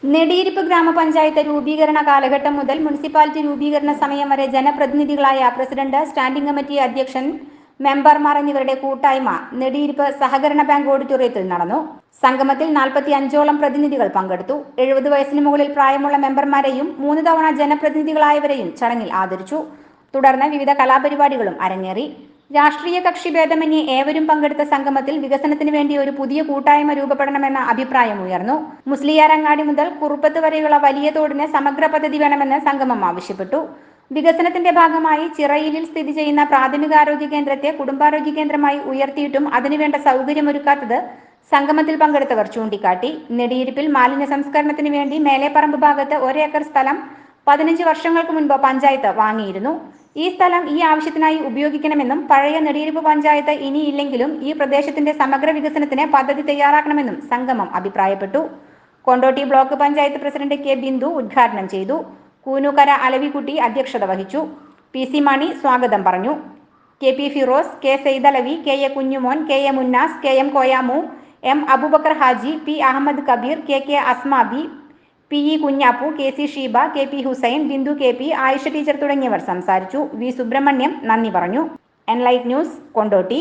നെടിയിരിപ്പ് ഗ്രാമപഞ്ചായത്ത് രൂപീകരണ കാലഘട്ടം മുതൽ മുനിസിപ്പാലിറ്റി രൂപീകരണ സമയം വരെ ജനപ്രതിനിധികളായ പ്രസിഡന്റ്, സ്റ്റാൻഡിംഗ് കമ്മിറ്റി അധ്യക്ഷൻ, മെമ്പർമാർ എന്നിവരുടെ കൂട്ടായ്മ നെടിയിരിപ്പ് സഹകരണ ബാങ്ക് ഓഡിറ്റോറിയത്തിൽ നടന്നു. സംഗമത്തിൽ 45ഓളം പ്രതിനിധികൾ പങ്കെടുത്തു. 70 വയസ്സിന് മുകളിൽ പ്രായമുള്ള മെമ്പർമാരെയും 3 തവണ ജനപ്രതിനിധികളായവരെയും ചടങ്ങിൽ ആദരിച്ചു. തുടർന്ന് വിവിധ കലാപരിപാടികളും അരങ്ങേറി. രാഷ്ട്രീയ കക്ഷി ഭേദമന്യേ ഏവരും പങ്കെടുത്ത സംഗമത്തിൽ വികസനത്തിന് വേണ്ടി ഒരു പുതിയ കൂട്ടായ്മ രൂപപ്പെടണമെന്ന അഭിപ്രായമുയർന്നു. മുസ്ലിയാരങ്ങാടി മുതൽ കുറുപ്പത്ത് വരെയുള്ള വലിയ തോടിന് സമഗ്ര പദ്ധതി വേണമെന്ന് സംഗമം ആവശ്യപ്പെട്ടു. വികസനത്തിന്റെ ഭാഗമായി ചിറയിലിൽ സ്ഥിതി ചെയ്യുന്ന പ്രാഥമികാരോഗ്യ കേന്ദ്രത്തെ കുടുംബാരോഗ്യ കേന്ദ്രമായി ഉയർത്തിയിട്ടും അതിനുവേണ്ട സൗകര്യമൊരുക്കാത്തത് സംഗമത്തിൽ പങ്കെടുത്തവർ ചൂണ്ടിക്കാട്ടി. നെടിയിരിപ്പിൽ മാലിന്യ സംസ്കരണത്തിന് വേണ്ടി മേലേപ്പറമ്പ് ഭാഗത്ത് 1 ഏക്കർ സ്ഥലം 15 വർഷങ്ങൾക്ക് മുൻപ് പഞ്ചായത്ത് വാങ്ങിയിരുന്നു. ഈ സ്ഥലം ഈ ആവശ്യത്തിനായി ഉപയോഗിക്കണമെന്നും പഴയ നെടിയിരിപ്പ് പഞ്ചായത്ത് ഇനിയില്ലെങ്കിലും ഈ പ്രദേശത്തിന്റെ സമഗ്ര വികസനത്തിന് പദ്ധതി തയ്യാറാക്കണമെന്നും സംഗമം അഭിപ്രായപ്പെട്ടു. Kondotty block panchayat president K Bindu ഉദ്ഘാടനം ചെയ്തു. കൂനൂക്കര അലവിക്കുട്ടി അധ്യക്ഷത വഹിച്ചു. PC മണി സ്വാഗതം പറഞ്ഞു. KP Firoz, K Saidalavi, KA Kunjumon, KA Munnas, KM Koyamu, M Abubakar Haji, P Ahammed Kabeer, KK Asmabi, PE Kunjappu, KC Sheeba, KP Hussain, Bindu KP, Ayesha teacher തുടങ്ങിയവർ സംസാരിച്ചു. V സുബ്രഹ്മണ്യം നന്ദി പറഞ്ഞു. Enlight news, Kondotty.